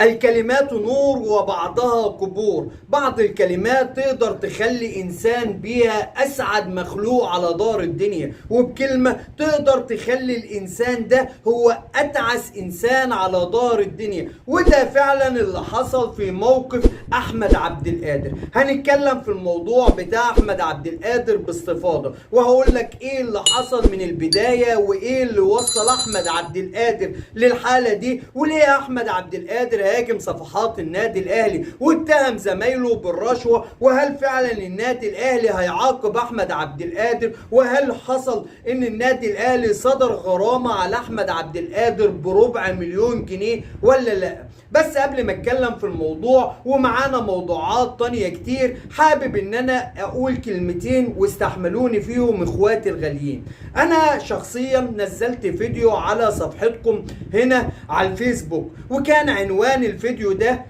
الكلمات نور وبعضها قبور. بعض الكلمات تقدر تخلي إنسان بيها أسعد مخلوق على دار الدنيا، وبكلمة تقدر تخلي الإنسان ده هو أتعس إنسان على دار الدنيا. وده فعلا اللي حصل في موقف أحمد عبد القادر. هنتكلم في الموضوع بتاع أحمد عبد القادر باستفاضة، وهقول لك إيه اللي حصل من البداية وإيه اللي وصل أحمد عبد القادر للحالة دي، وليه أحمد عبد القادر هاجم صفحات النادي الاهلي واتهم زمايله بالرشوه، وهل فعلا النادي الاهلي هيعاقب احمد عبد القادر، وهل حصل ان النادي الاهلي صدر غرامه على احمد عبد القادر ب250,000 ولا لا. بس قبل ما اتكلم في الموضوع، ومعانا موضوعات تانية كتير، حابب ان انا اقول كلمتين واستحملوني فيهم اخواتي الغاليين. انا شخصيا نزلت فيديو على صفحتكم هنا على الفيسبوك، وكان عنوان الفيديو ده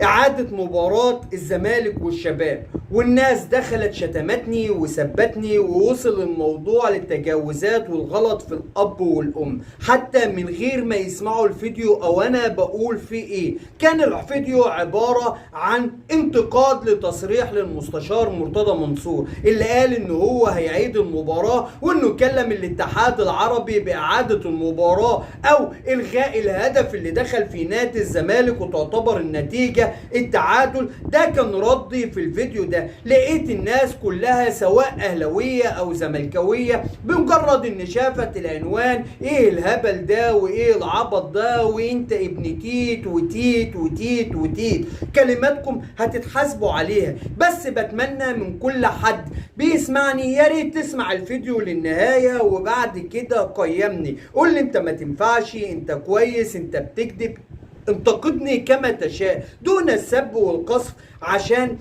إعادة مباراة الزمالك والشباب، والناس دخلت شتمتني وسبتني، ووصل الموضوع للتجاوزات والغلط في الأب والأم حتى من غير ما يسمعوا الفيديو أو أنا بقول فيه إيه. كان الفيديو عبارة عن انتقاد لتصريح للمستشار مرتضى منصور اللي قال إنه هو هيعيد المباراة، وإنه كلم الاتحاد العربي بإعادة المباراة أو إلغاء الهدف اللي دخل في نادي الزمالك وتعتبر النتيجة التعادل. ده كان ردي في الفيديو ده. لقيت الناس كلها سواء اهلاويه او زملكاويه بمجرد ان شافت العنوان ايه الهبل ده وايه العبط ده وانت ابن تيت وتيت وتيت وتيت، كلماتكم هتتحاسبوا عليها. بس بتمنى من كل حد بيسمعني يا ريت تسمع الفيديو للنهايه، وبعد كده قيمني، قول لي انت ما تنفعش، انت كويس، انت بتكذب، انتقدني كما تشاء دون السب والقصف، عشان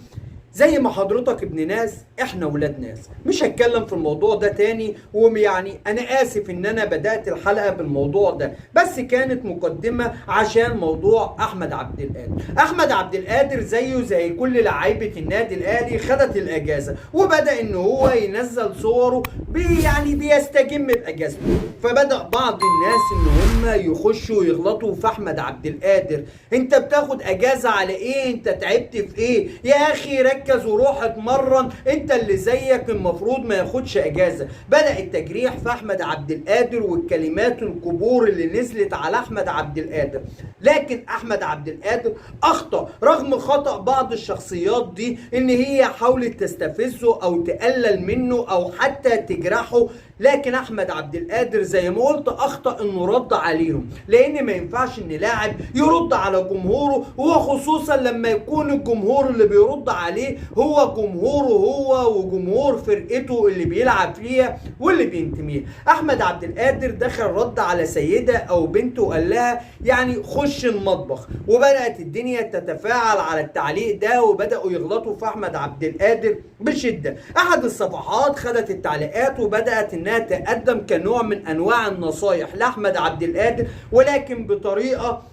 زي ما حضرتك ابن ناس احنا ولاد ناس. مش هتكلم في الموضوع ده تاني، ويعني انا اسف ان انا بدأت الحلقة بالموضوع ده، بس كانت مقدمة عشان موضوع احمد عبد القادر. احمد عبد القادر زيه زي كل لعيبة النادي الاهلي خدت الاجازة، وبدأ ان هو ينزل صوره يعني بيستجم باجازته. فبدأ بعض الناس ان هم يخشوا يغلطوا في احمد عبد القادر. انت بتاخد اجازة على ايه؟ انت تعبت في ايه؟ يا اخي ركز وروح اتمرن، انت اللي زيك المفروض ما ياخدش اجازه. بدأ التجريح في احمد عبد القادر والكلمات القبور اللي نزلت على احمد عبد القادر، لكن احمد عبد القادر اخطأ رغم خطأ بعض الشخصيات دي ان هي حاولت تستفزه او تقلل منه او حتى تجرحه. لكن احمد عبد القادر زي ما قلت اخطأ انه رد عليهم، لان ما ينفعش ان لاعب يرد على جمهوره، وخصوصا لما يكون الجمهور اللي بيرد عليه هو جمهوره هو وجمهور فرقته اللي بيلعب فيها واللي بينتميها. احمد عبد القادر دخل رد على سيدة او بنته وقال لها يعني خش المطبخ، وبدأت الدنيا تتفاعل على التعليق ده، وبدأوا يغلطوا في احمد عبد القادر بشدة. احد الصفحات خدت التعليقات وبدأت انها تقدم كنوع من انواع النصايح لاحمد عبد القادر، ولكن بطريقة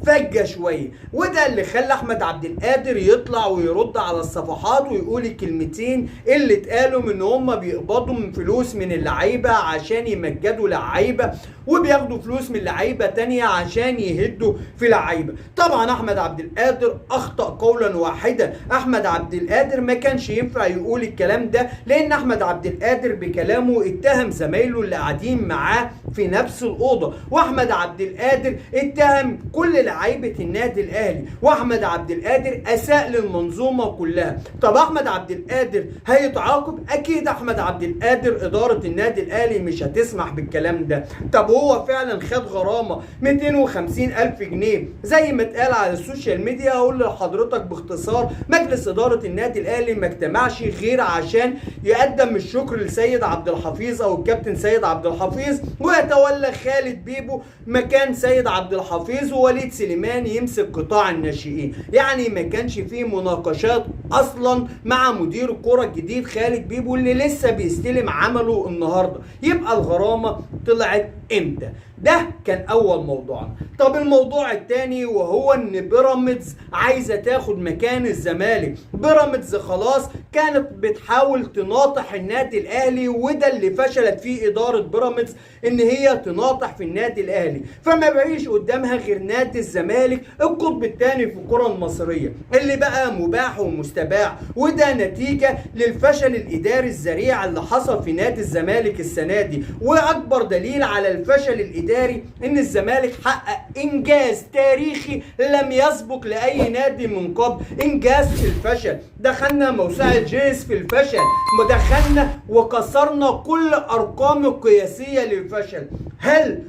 فجة شوية، وده اللي خلى احمد عبد القادر يطلع ويرد على الصفحات ويقول الكلمتين اللي اتقالوا ان هم بيقبضوا من فلوس من اللعيبة عشان يمجدوا لعيبة، وبياخدوا فلوس من لعيبة تانية عشان يهدوا في لعيبة. طبعا احمد عبد القادر اخطأ قولا واحدا. احمد عبد القادر ما كانش ينفع يقول الكلام ده، لان احمد عبد القادر بكلامه اتهم زمايله اللي قاعدين معاه في نفس الأوضة، واحمد عبد القادر اتهم كل لعيبة النادي الاهلي، واحمد عبد القادر اساء للمنظومة كلها. طب احمد عبد القادر هيتعاقب؟ اكيد احمد عبد القادر ادارة النادي الاهلي مش هتسمح بالكلام ده. طب هو فعلا خد غرامة 250,000 جنيه زي ما اتقال على السوشيال ميديا؟ اقول لحضرتك باختصار مجلس ادارة النادي الاهلي ما اجتمعش غير عشان يقدم الشكر لسيد عبد الحفيظ او الكابتن سيد عبد الحفيظ، ويتولى خالد بيبو مكان سيد عبد الحفيظ، ووليد سليمان يمسك قطاع الناشئين. يعني ما كانش فيه مناقشات اصلا مع مدير الكرة الجديد خالد بيبو اللي لسه بيستلم عمله النهارده. يبقى الغرامة طلعت امتى؟ ده كان اول موضوعنا. طب الموضوع الثاني وهو ان بيراميدز عايزه تاخد مكان الزمالك. بيراميدز خلاص كانت بتحاول تناطح النادي الاهلي، وده اللي فشلت فيه اداره بيراميدز، ان هي تناطح في النادي الاهلي، فما بقيش قدامها غير نادي الزمالك القطب الثاني في الكره المصريه اللي بقى مباح ومستباح. وده نتيجه للفشل الاداري الذريع اللي حصل في نادي الزمالك السنه دي. واكبر دليل على الفشل الاداري ان الزمالك حقق انجاز تاريخي لم يسبق لاي نادي من قبل، انجاز في الفشل. دخلنا موسوعه جينيس في الفشل، دخلنا وكسرنا كل ارقام القياسيه للفشل. هل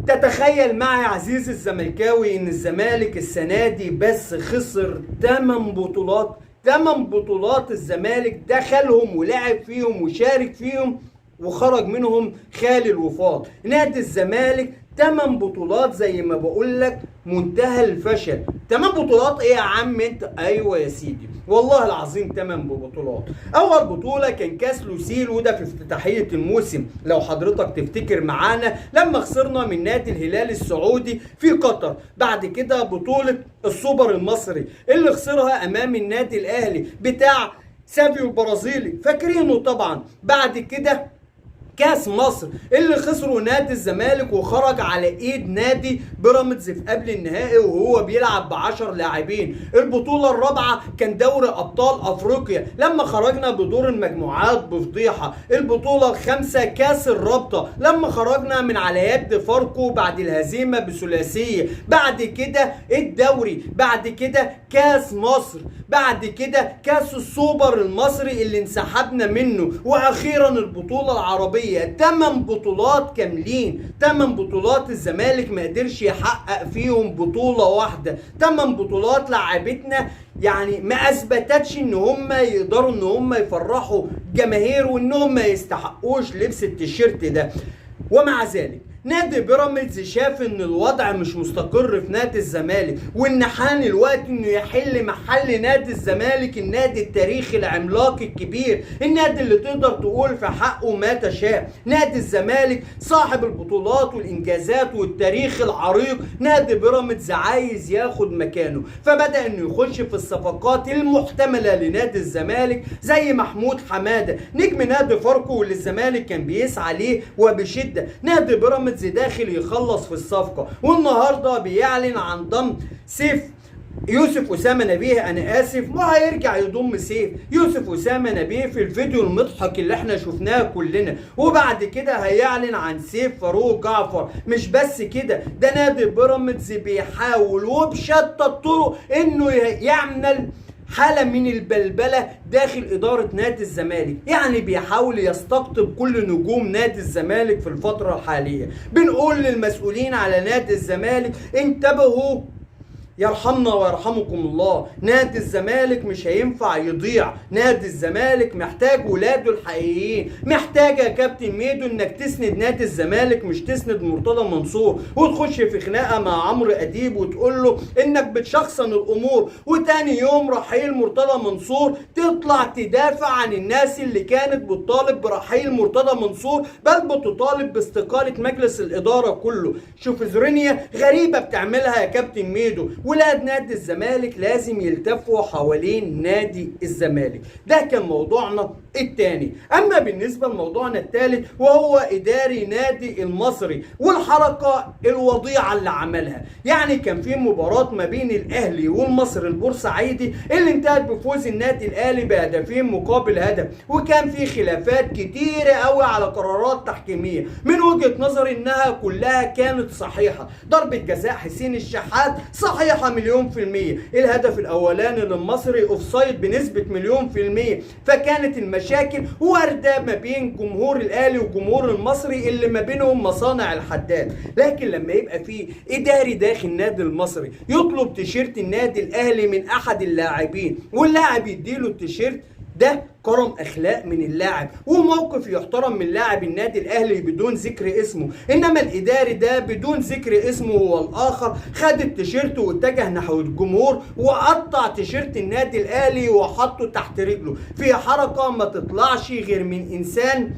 تتخيل معي عزيزي الزملكاوي ان الزمالك السنه دي بس خسر 8 بطولات؟ 8 بطولات الزمالك دخلهم ولعب فيهم وشارك فيهم وخرج منهم خالي الوفاض. نادي الزمالك 8 بطولات زي ما بقول لك، منتهى الفشل. 8 بطولات ايه يا عم انت؟ ايوه يا سيدي والله العظيم 8 بطولات. اول بطوله كان كاس لوسيل، وده في افتتاحيه الموسم لو حضرتك تفتكر معانا لما خسرنا من نادي الهلال السعودي في قطر. بعد كده بطوله السوبر المصري اللي خسرها امام النادي الاهلي بتاع سافيو البرازيلي، فاكرينه طبعا. بعد كده كاس مصر اللي خسروا نادي الزمالك وخرج على ايد نادي بيراميدز في قبل النهائي وهو بيلعب ب10 لاعبين. البطوله الرابعه كان دوري ابطال افريقيا لما خرجنا بدور المجموعات بفضيحه. البطوله الخامسه كاس الرابطه لما خرجنا من على يد فاركو بعد الهزيمه بثلاثيه. بعد كده الدوري، بعد كده كاس مصر، بعد كده كاس السوبر المصري اللي انسحبنا منه، واخيرا البطوله العربيه. 8 بطولات كاملين، 8 بطولات الزمالك ما قدرش يحقق فيهم بطولة واحدة. 8 بطولات لعبتنا يعني ما اثبتتش ان هم يقدروا ان هم يفرحوا جماهير وانهم ما يستحقوش لبس التيشيرت ده. ومع ذلك نادي بيراميدز شاف ان الوضع مش مستقر في نادي الزمالك، وان حان الوقت انه يحل محل نادي الزمالك النادي التاريخي العملاق الكبير، النادي اللي تقدر تقول في حقه ما تشاء. نادي الزمالك صاحب البطولات والانجازات والتاريخ العريق، نادي بيراميدز عايز ياخد مكانه، فبدأ انه يخش في الصفقات المحتملة لنادي الزمالك زي محمود حمادة نجم نادي فاركو واللي الزمالك كان بيسعى ليه وبشدة. نادي بيراميدز داخل يخلص في الصفقة، والنهارده بيعلن عن ضم سيف يوسف أسامة نبيه، أنا آسف، وهيرجع يضم سيف يوسف أسامة نبيه في الفيديو المضحك اللي احنا شفناه كلنا. وبعد كده هيعلن عن سيف فاروق جعفر. مش بس كده، ده نادي بيراميدز بيحاول وبشتى الطرق انه يعمل حالة من البلبلة داخل إدارة نادي الزمالك، يعني بيحاول يستقطب كل نجوم نادي الزمالك في الفترة الحالية. بنقول للمسؤولين على نادي الزمالك انتبهوا يرحمنا ويرحمكم الله. نادي الزمالك مش هينفع يضيع، نادي الزمالك محتاج ولاده الحقيقيين. محتاج يا كابتن ميدو انك تسند نادي الزمالك، مش تسند مرتضى منصور وتخش في خناقه مع عمرو اديب وتقول له انك بتشخصن الامور، وتاني يوم رحيل مرتضى منصور تطلع تدافع عن الناس اللي كانت بتطالب برحيل مرتضى منصور، بل بتطالب باستقاله مجلس الاداره كله. شوفيزرينيا غريبه بتعملها يا كابتن ميدو. ولاد نادي الزمالك لازم يلتفوا حوالين نادي الزمالك. ده كان موضوعنا الثاني. اما بالنسبه لموضوعنا الثالث وهو اداري نادي المصري والحركه الوضيعه اللي عملها. يعني كان في مباراه ما بين الاهلي والمصري البورسعيدي اللي انتهت بفوز النادي الاهلي بهدفين مقابل هدف، وكان في خلافات كتيره قوي على قرارات تحكيميه من وجهه نظري انها كلها كانت صحيحه. ضربه جزاء حسين الشحات صحيحه مليون في المية، الهدف الاولاني للمصري اوفسايد بنسبة مليون في المية. فكانت المشاكل واردة ما بين جمهور الاهلي وجمهور المصري اللي ما بينهم مصانع الحداد. لكن لما يبقى في اداري داخل النادي المصري يطلب تيشيرت النادي الاهلي من احد اللاعبين واللاعب يديله التيشيرت، ده كرم اخلاق من اللاعب وموقف يحترم من لاعب النادي الاهلي بدون ذكر اسمه. انما الاداري ده بدون ذكر اسمه هو الاخر خد التيشيرت واتجه نحو الجمهور وقطع تيشيرت النادي الاهلي وحطه تحت رجله في حركه ما تطلعش غير من انسان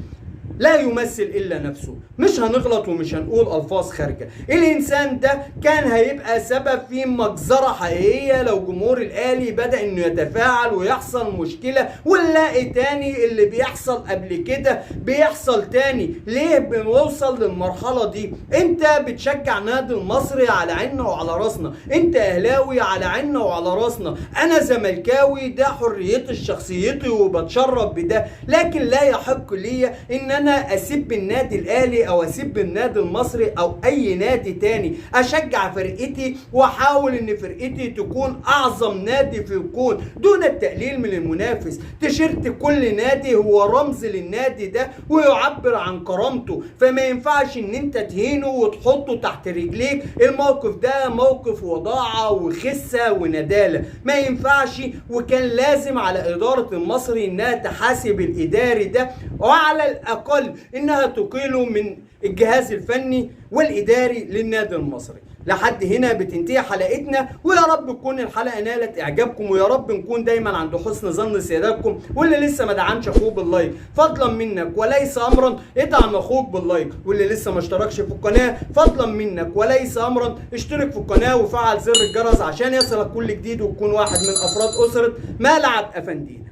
لا يمثل الا نفسه. مش هنغلط ومش هنقول الفاظ خارجه. الانسان ده كان هيبقى سبب في مجزره حقيقيه لو جمهور الاهلي بدا انه يتفاعل ويحصل مشكله، ونلاقي تاني اللي بيحصل قبل كده بيحصل تاني. ليه بنوصل للمرحله دي؟ انت بتشجع نادي المصري على عيننا وعلى راسنا، انت اهلاوي على عيننا وعلى راسنا، انا زملكاوي ده حريتي الشخصيتي وبتشرف بده، لكن لا يحق لي ان انا اسيب النادي الاهلي او اسيب النادي المصري او اي نادي تاني. اشجع فرقتي واحاول ان فرقتي تكون اعظم نادي في الكون دون التقليل من المنافس. تيشيرت كل نادي هو رمز للنادي ده ويعبر عن كرامته، فما ينفعش ان انت تهينه وتحطه تحت رجليك. الموقف ده موقف وضاعة وخسة وندالة، ما ينفعش. وكان لازم على إدارة المصري انها تحاسب الإداري ده، وعلى الأقل انها تقيله من الجهاز الفني والإداري للنادي المصري. لحد هنا بتنتهي حلقتنا، ويا رب تكون الحلقه نالت اعجابكم، ويا رب نكون دايما عند حسن ظن سيادتكم. واللي لسه ما دعمش اخوه باللايك فضلا منك وليس امرا ادعم اخوك باللايك، واللي لسه ما اشتركش في القناه فضلا منك وليس امرا اشترك في القناه وفعل زر الجرس عشان يصلك كل جديد وتكون واحد من افراد اسره ملعب افندينا.